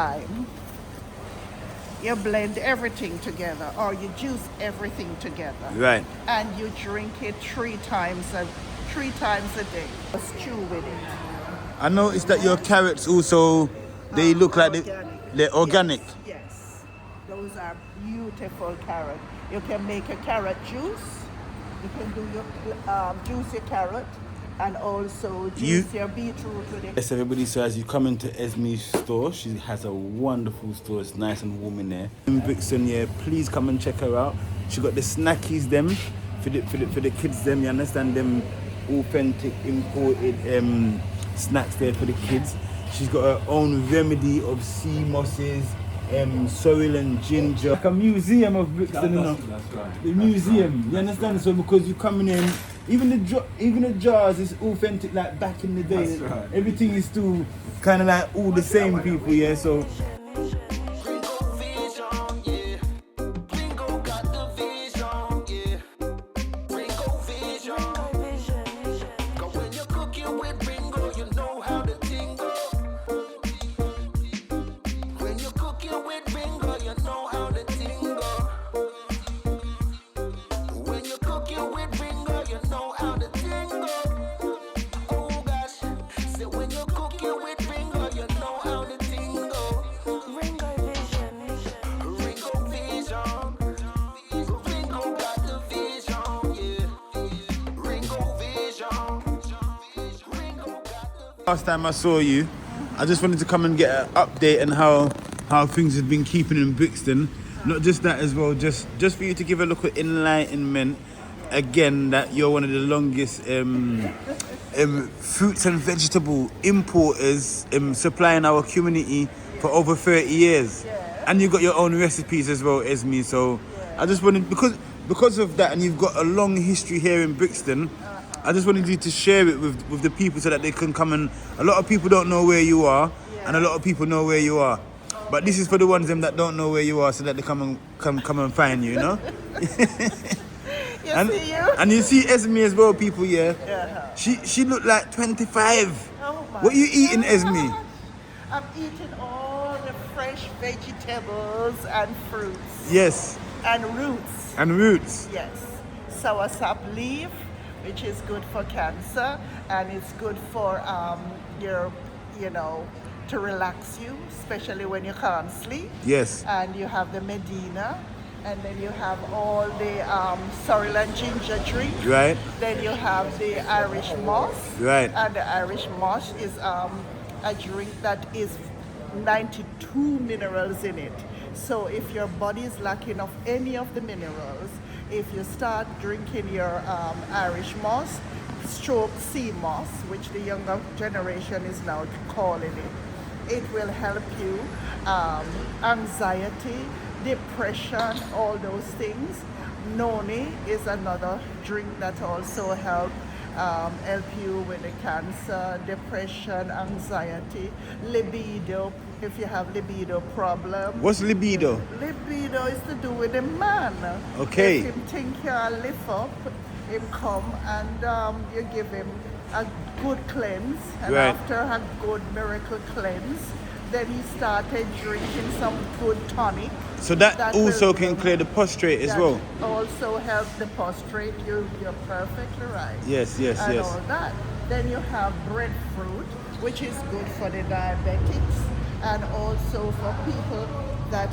Time. You blend everything together, or you juice everything together. Right. And you drink it three times a day. Stew with it. I noticed that your carrots also, they look like they're organic. Yes. Those are beautiful carrots. You can make a carrot juice. You can do your juice your carrot and also juice your beetroot with it. Yes, everybody, so as you come into Esme'S store, she has a wonderful store. It's nice and warm in there. In Brixton, yeah, please come and check her out. She got the snackies them for the kids them, you understand, them authentic imported snacks there for the kids. She's got her own remedy of sea mosses, sorrel and ginger. Like a museum of Brixton, you know. That's right. The museum, you understand? So because you're coming in, even the jars is authentic like back in the day. That's right. Everything is still kind of like all the same people, yeah. So Ringo Vision, yeah. Ringo got the vision, yeah. Ringo Vision. 'Cause when you're cooking with Ringo, you know how the thing go. When you're cooking with Ringo, you know how the thing go. When you're cooking with Ringo, you know how the thing go. Oh gosh, say when you're cooking with Ringo, you know how the thing go. Ringo Vision. Ringo Vision. Ringo got the vision, yeah. Ringo Vision. Ringo got the last time I saw you, I just wanted to come and get an update on how things have been keeping in Brixton. Not just that as well, just for you to give a look at enlightenment. Again, that you're one of the longest fruits and vegetable importers supplying our community for over 30 years. Yeah. And you've got your own recipes as well, Esme. So I just wanted, because of that, and you've got a long history here in Brixton, I just wanted you to share it with the people so that they can come and, a lot of people don't know where you are, and a lot of people know where you are. But this is for the ones them that don't know where you are, so that they come and find you, you know? See you? And you see Esme as well, people, yeah? Yeah. She looked like 25. Oh my What you eating, God. Esme? I'm eating all the fresh vegetables and fruits Yes, and roots. and roots. Yes. Soursop leaf, which is good for cancer, and it's good for to relax you, especially when you can't sleep. Yes. And you have the Medina, and then you have all the sorrel and ginger drink. Right. Then you have the Irish moss. Right. And the Irish moss is a drink that is 92 minerals in it. So if your body is lacking of any of the minerals, if you start drinking your Irish moss, stroke sea moss, which the younger generation is now calling it will help you. Anxiety, depression, all those things. Noni is another drink that also help you with the cancer, depression, anxiety, libido. If you have libido problem. What's libido? Libido is to do with the man. Okay. If him think you're lift up, him come and you give him a good cleanse. And Right. after a good miracle cleanse, then he started drinking some good tonic. So that also will- can clear the prostrate as that well. also help the prostrate. You're perfectly right. Yes, yes, And yes. all that. Then you have breadfruit, which is good for the diabetics, and also for people that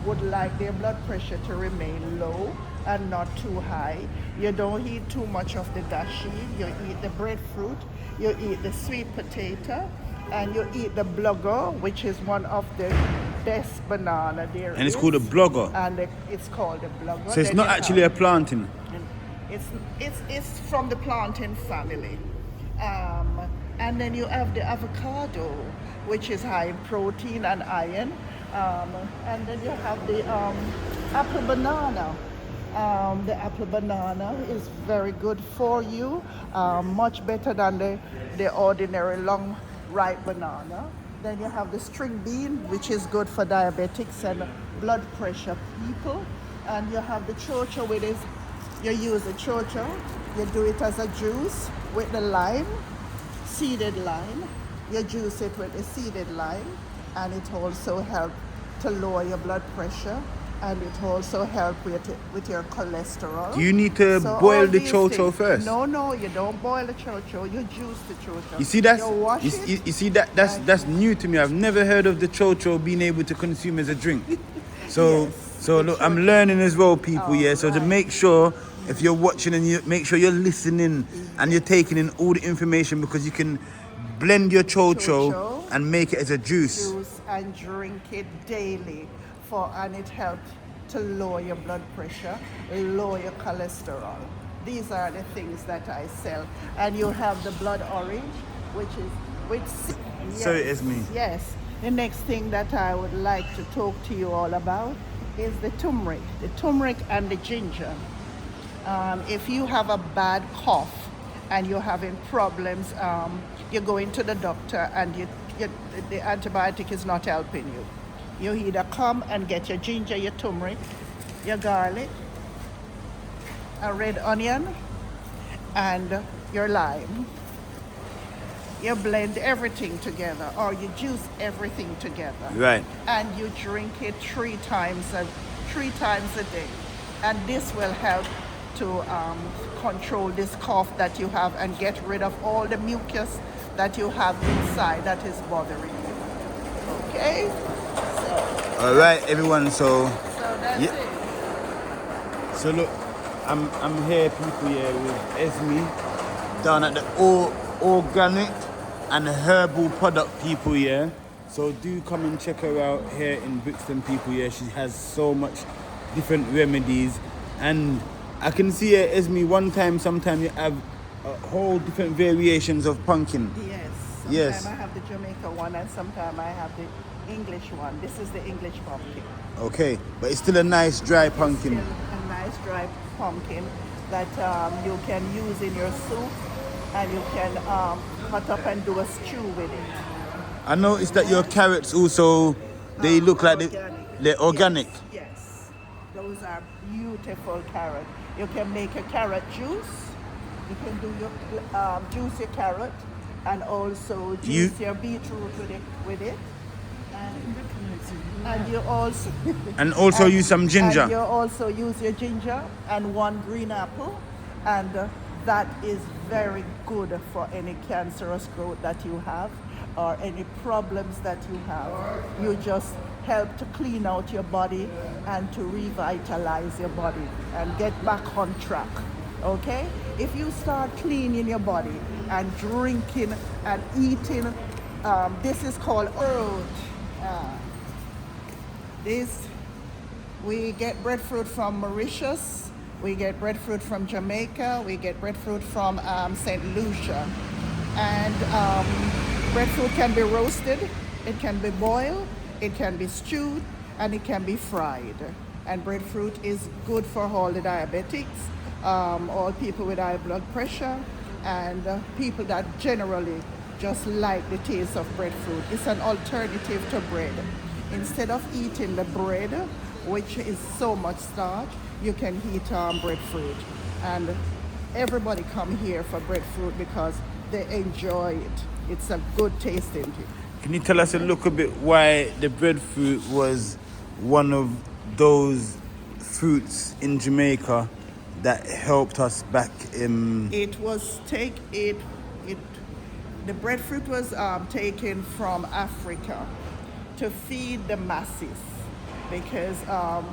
would like their blood pressure to remain low and not too high. You don't eat too much of the dashi. You eat the breadfruit, you eat the sweet potato, and you eat the blugger, which is one of the best banana there And it's is. called a blogger. And it's called the blugger. So it's Then not you actually have- a planting. it's from the plantain family. And then you have the avocado, which is high in protein and iron. And then you have the apple banana. The apple banana is very good for you, much better than the ordinary long ripe banana. Then you have the string bean, which is good for diabetics and blood pressure people. And you have the chocho, which is, you use the chocho, you do it as a juice with the lime, seeded lime. You juice it with the seeded lime, and it also helps to lower your blood pressure, and it also helps with your cholesterol. Do you need to So boil all the these chocho things- first? No, you don't boil the chocho. You juice the chocho. You see that's You wash it. you see that's new to me. I've never heard of the chocho being able to consume as a drink. So Yes, so the look, I'm chocho. learning as well, people. Yeah. So to Alright. make sure if you're watching and you make sure you're listening and you're taking in all the information, because you can blend your chocho Chocho. and make it as a juice. Juice and drink it daily and it helps to lower your blood pressure, lower your cholesterol. These are the things that I sell. And you have the blood orange, which is Sorry, Esme. Yes. The next thing that I would like to talk to you all about is the turmeric and the ginger. If you have a bad cough and you're having problems, you're going to the doctor and the antibiotic is not helping you. You either come and get your ginger, your turmeric, your garlic, a red onion, and your lime. You blend everything together, or you juice everything together. Right. And you drink it three times a day. And this will help to control this cough that you have and get rid of all the mucus that you have inside that is bothering you. Okay? All right, everyone. So That's Yeah. it. so look, I'm here, people. Yeah, with Esme down at the organic and herbal product, people. Yeah. So do come and check her out here in Brixton, people. Yeah, she has so much different remedies, and I can see her, Esme. Sometime you have a whole different variations of pumpkin. Yes. Yes. Sometimes I have the Jamaica one and sometimes I have the English one. This is the English pumpkin. Okay, but it's still a nice dry pumpkin. Still a nice dry pumpkin that you can use in your soup, and you can cut up and do a stew with it. I noticed that your carrots also, they look like they're organic. Yes. Those are beautiful carrots. You can make a carrot juice. You can do your juice your carrot and also juice your beetroot with it. And you also And also use some ginger. And you also use your ginger and one green apple, and that is very good for any cancerous growth that you have or any problems that you have. You just help to clean out your body and to revitalize your body and get back on track. Okay? If you start cleaning your body and drinking and eating, this is called oat. We get breadfruit from Mauritius, we get breadfruit from Jamaica, we get breadfruit from St. Lucia. And breadfruit can be roasted, it can be boiled, it can be stewed, and it can be fried. And breadfruit is good for all the diabetics, all people with high blood pressure, and people that generally just like the taste of breadfruit. It's an alternative to bread. Instead of eating the bread, which is so much starch, you can eat breadfruit. And everybody come here for breadfruit because they enjoy it. It's a good tasting thing. Can you tell us a little bit why the breadfruit was one of those fruits in Jamaica that helped us back in... The breadfruit was taken from Africa to feed the masses, because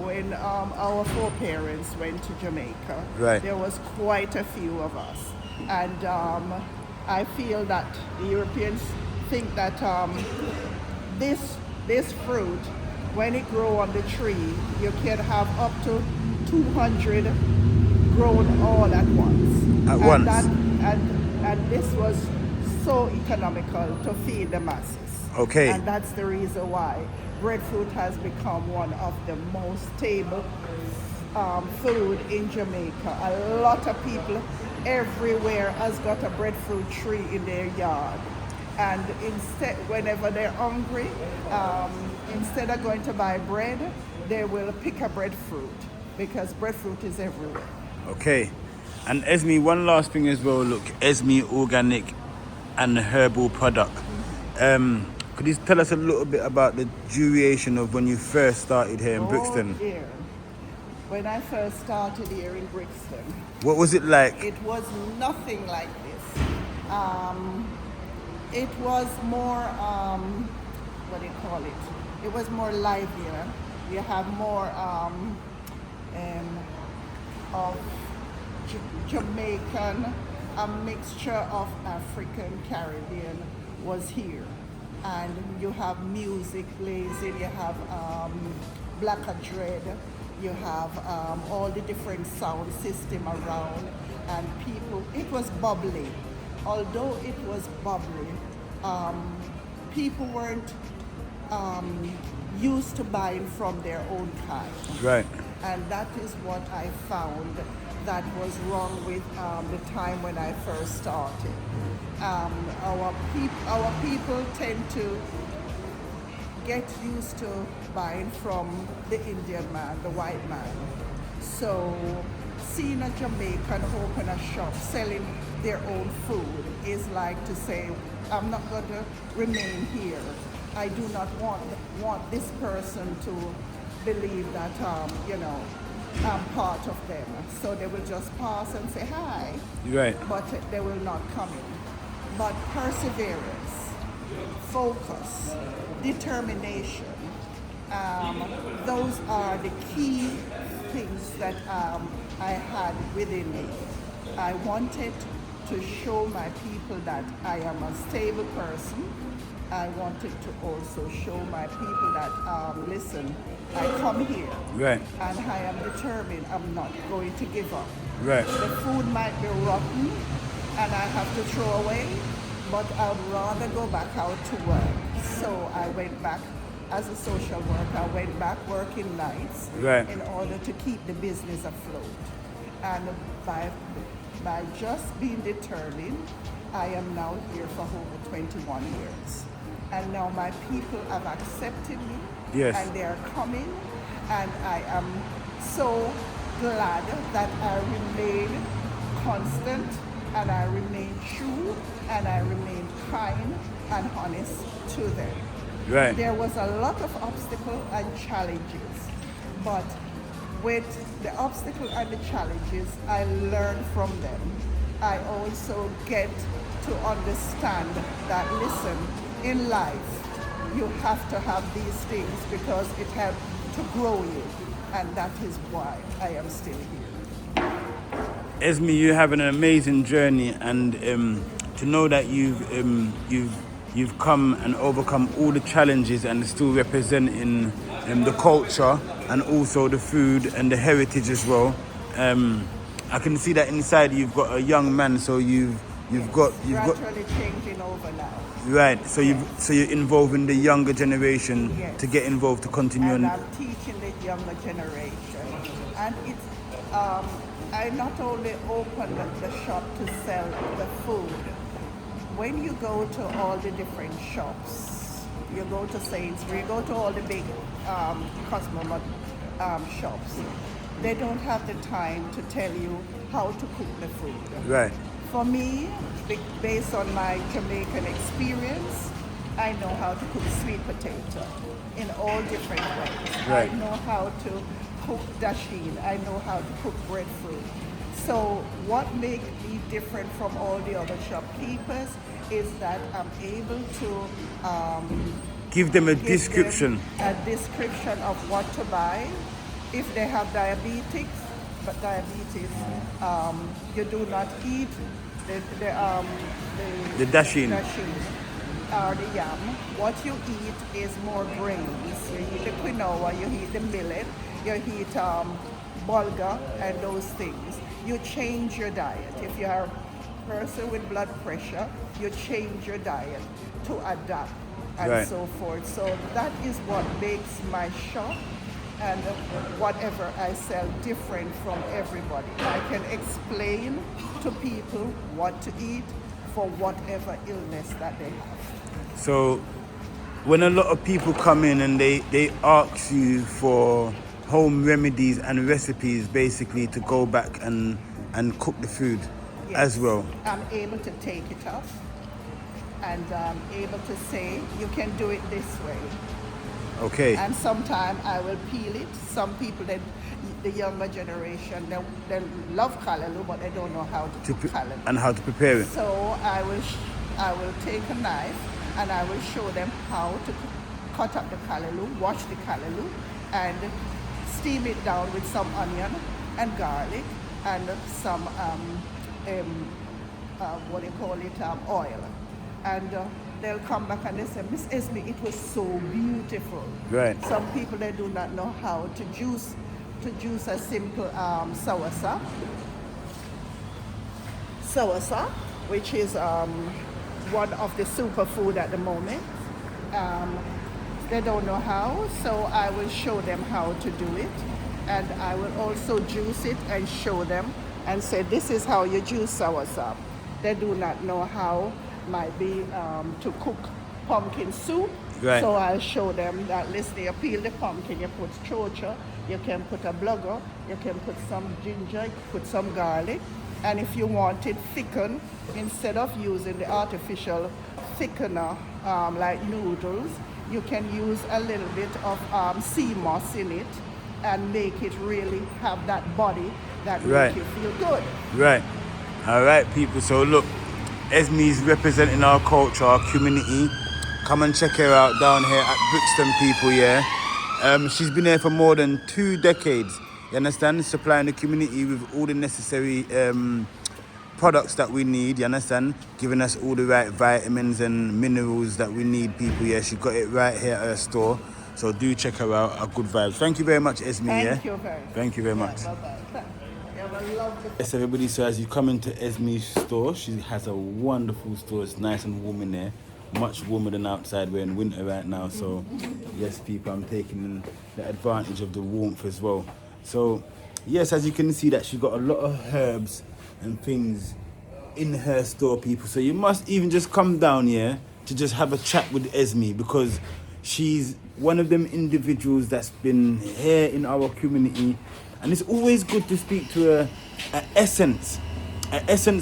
when our foreparents went to Jamaica, Right. there was quite a few of us, and I feel that the Europeans think that this fruit, when it grows on the tree, you can have up to 200 grown all at once. And this was so economical to feed the masses. Okay. And that's the reason why breadfruit has become one of the most stable food in Jamaica. A lot of people everywhere has got a breadfruit tree in their yard. And instead, whenever they're hungry, instead of going to buy bread, they will pick a breadfruit, because breadfruit is everywhere. Okay. And Esme, one last thing as well. Look, Esme organic and herbal product. Could you tell us a little bit about the duration of when you first started here in Brixton? Oh dear. When I first started here in Brixton, What was it like? it was nothing like this. It was more, what do you call it? It was more livelier. You have more of Jamaican, a mixture of African, Caribbean was here. And you have music blazing, you have black dread, you have all the different sound system around, and people, it was bubbly. Although it was bubbly, people weren't used to buying from their own kind. Right. And that is what I found that was wrong with the time when I first started. Our people tend to get used to buying from the Indian man, the white man. So seeing a Jamaican open a shop selling their own food is like to say, I'm not going to remain here. I do not want this person to believe that, I'm part of them. So they will just pass and say hi, Right. but they will not come in. But perseverance, focus, determination, those are the key things that I had within me. I wanted to show my people that I am a stable person. I wanted to also show my people that, listen, I come here, Right. and I am determined. I'm not going to give up. Right. The food might be rotten, and I have to throw away, but I'd rather go back out to work. So I went back as a social worker. I went back working nights Right. in order to keep the business afloat. And by just being determined, I am now here for over 21 years. And now my people have accepted me. Yes. And they are coming. And I am so glad that I remain constant, and I remain true, and I remain kind and honest to them. Right. There was a lot of obstacles and challenges, but with the obstacles and the challenges, I learn from them. I also get to understand that, listen, in life, you have to have these things because it helps to grow you, and that is why I am still here. Esme, you have an amazing journey, and to know that you've come and overcome all the challenges and still representing the culture and also the food and the heritage as well. I can see that inside you've got a young man, so you've got Gradually changing over now. right. So you're involving the younger generation Yes. to get involved to continue. And on. I'm teaching the younger generation. And it's, I not only open the shop to sell the food. When you go to all the different shops, you go to Sainsbury, you go to all the big customer shops, they don't have the time to tell you how to cook the food. Right. For me, based on my Jamaican experience, I know how to cook sweet potato in all different ways. Right. I know how to cook dasheen. I know how to cook breadfruit. So what makes me different from all the other shopkeepers is that I'm able to Give them a give description. them a description of what to buy. If they have diabetes, you do not eat The dasheen. or the yam. What you eat is more grains. You eat the quinoa, you eat the millet, you eat bulgur and those things. You change your diet. If you are a person with blood pressure, you change your diet to adapt and Right. so forth. So that is what makes my shop and whatever I sell different from everybody. I can explain to people what to eat for whatever illness that they have. So when a lot of people come in and they ask you for home remedies and recipes basically to go back and cook the food Yes. as well. I'm able to take it off and able to say, you can do it this way. Okay. And sometimes I will peel it. Some people, the younger generation, they love callaloo, but they don't know how to cook callaloo. And how to prepare it. So I will take a knife and I will show them how to cut up the callaloo, wash the callaloo, and steam it down with some onion and garlic and some oil. And they'll come back and they say, Miss Esme, it was so beautiful. Right. Some people, they do not know how to juice a simple soursop. Soursop, which is one of the superfood at the moment. They don't know how, so I will show them how to do it. And I will also juice it and show them and say, this is how you juice soursop. They do not know how might be to cook pumpkin soup. Right. So I'll show them that, listen, you peel the pumpkin, you put chocha, you can put a blugger, you can put some ginger, you put some garlic. And if you want it thickened, instead of using the artificial thickener like noodles, you can use a little bit of sea moss in it and make it really have that body that Right. makes you feel good. Right. All right, people. So look, Esme'S representing our culture, our community. Come and check her out down here at Brixton, people, yeah. She's been here for more than 2 decades. You understand? Supplying the community with all the necessary products that we need, you understand? Giving us all the right vitamins and minerals that we need, people, yeah. She got it right here at her store. So do check her out, a good vibes. Thank you very much, Esme, yeah? Thank you very much. Bye-bye. You have a lovely... Yes, everybody, so as you come into Esme'S store, she has a wonderful store. It's nice and warm in there. Much warmer than outside. We're in winter right now, so yes, people, I'm taking the advantage of the warmth as well. So yes, as you can see that she's got a lot of herbs and things in her store, people. So you must even just come down here to just have a chat with Esme, because she's one of them individuals that's been here in our community, and it's always good to speak to an essence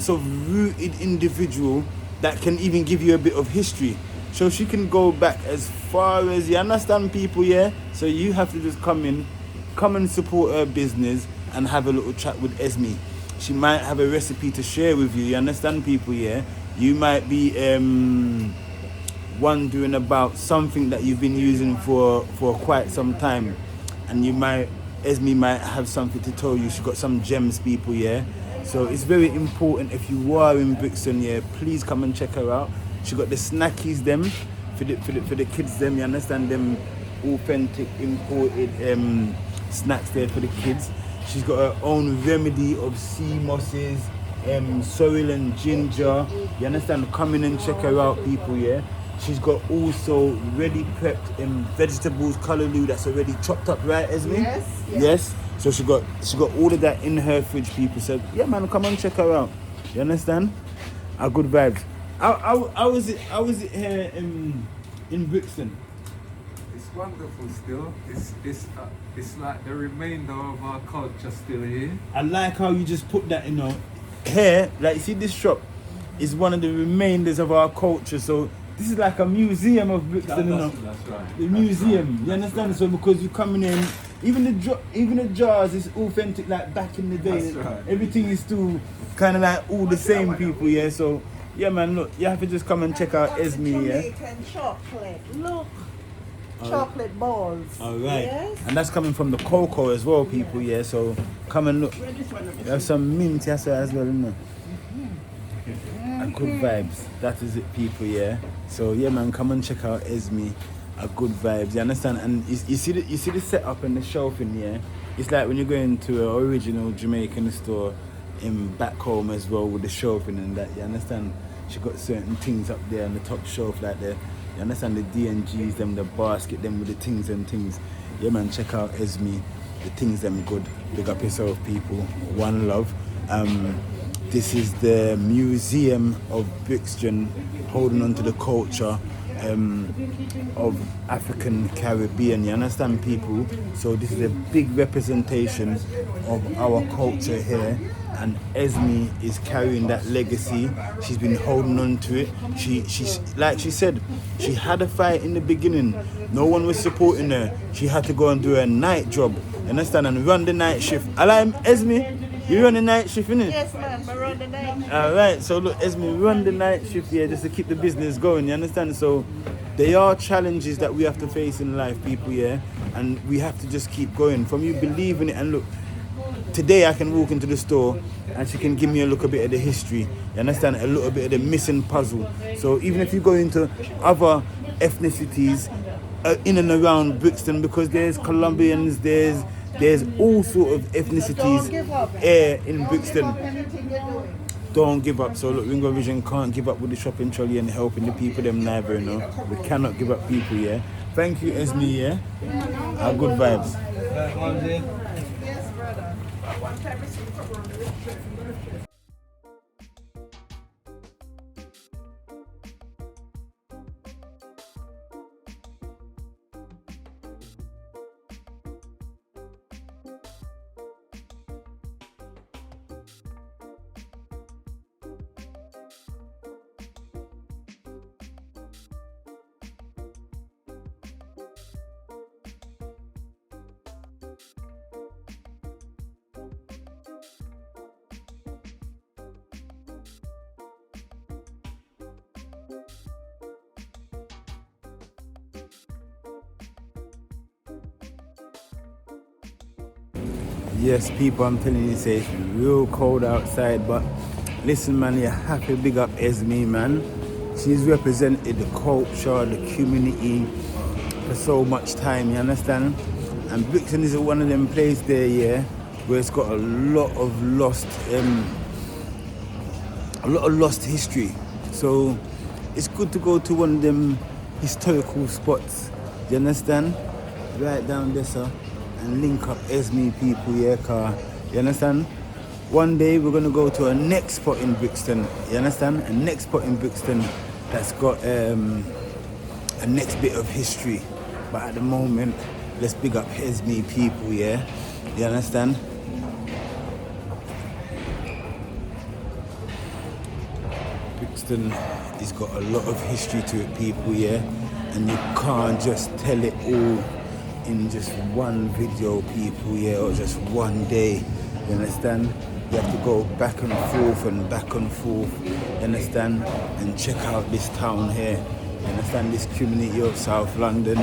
of rooted individual that can even give you a bit of history. So she can go back as far as, you understand, people, yeah? So you have to just come and support her business and have a little chat with Esme. She might have a recipe to share with you, you understand, people, yeah? You might be wondering about something that you've been using for quite some time, and Esme might have something to tell you. She's got some gems, people, yeah? So it's very important, if you are in Brixton, yeah, please come and check her out. She got the snackies them for the kids them, you understand, them authentic imported snacks there for the kids. She's got her own remedy of sea mosses, sorrel and ginger, you understand. Come in and check her out, people, yeah. She's got also ready prepped vegetables, callaloo that's already chopped up, right, Esme? Yes. So she got all of that in her fridge, people. So yeah, man, come and check her out. You understand? Our good vibes. How is it here in Brixton? It's wonderful still. It's like the remainder of our culture still here. I like how you just put that, here, like, see, this shop is one of the remainders of our culture. So this is like a museum of Brixton, That's right. The museum, you understand? So because you're coming in, even the jars is authentic, like back in the day. That's right. Everything is still kind of like all the same, people, yeah. So yeah, man, look, you have to just come and check out Esme, yeah. Jamaican chocolate, look. Chocolate balls. All right. Yes. And that's coming from the cocoa as well, people, yeah. So come and look. You have some mint as well, isn't it? And good vibes. That is it, people, yeah. So yeah, man, come and check out Esme. A good vibes, you understand? And you see the setup and the shelving, yeah. It's like when you're going to an original Jamaican store in back home as well, with the shelving and that, you understand? She got certain things up there on the top shelf, like the, you understand, the D&Gs, them, the basket, them with the things and things. Yeah, man, check out Esme. The things them good. Big up yourself, people. One love. This is the Museum of Brixton, holding on to the culture. of African Caribbean, you understand, people? So this is a big representation of our culture here, and Esme is carrying that legacy. She's been holding on to it. She's like she said, she had a fight in the beginning. No one was supporting her. She had to go and do a night job, you understand, and run the night shift. Esme, you run the night shift, innit? Yes, ma'am, I run the night. Alright, so look, Esme, run the night shift here just to keep the business going, you understand? So there are challenges that we have to face in life, people, yeah? And we have to just keep going. From you believing it, and look, today I can walk into the store and she can give me a little bit of the history, you understand? A little bit of the missing puzzle. So even if you go into other ethnicities in and around Brixton, because there's Colombians, there's all sort of ethnicities here in Brixton. Don't give up. So look, Ringo Vision can't give up with the shopping trolley and helping the people them neither, you know. We cannot give up people, yeah. Thank you, Esme, yeah. Our good vibes. Yes, brother. One time I see Yes, people, I'm telling you, it's real cold outside, but listen, man, you have to big up Esme, man. She's represented the culture, the community for so much time, you understand? And Brixton is one of them places there, yeah, where it's got a lot of lost history. So it's good to go to one of them historical spots, you understand? Right down there, sir. And link up Esme, people, yeah, car. You understand? One day we're gonna go to a next spot in Brixton. You understand? A next spot in Brixton that's got a next bit of history. But at the moment, let's big up Esme, people, yeah. You understand? Brixton has got a lot of history to it, people, yeah. And you can't just tell it all in just one video, people, yeah, or just one day, you understand? You have to go back and forth and back and forth, you understand? And check out this town here, you understand? This community of South London,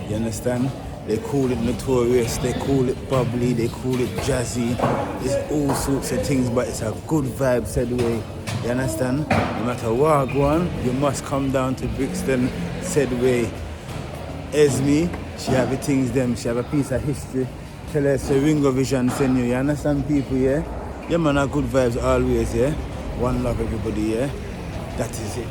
you understand? They call it notorious, they call it bubbly, they call it jazzy. It's all sorts of things, but it's a good vibe, said way, you understand? No matter what go on, you must come down to Brixton, said way. Esme, she have the things them, she have a piece of history. Tell her so Ringo Vision send you understand, people, yeah? Yeah, man, are good vibes always, yeah? One love, everybody, yeah? That is it.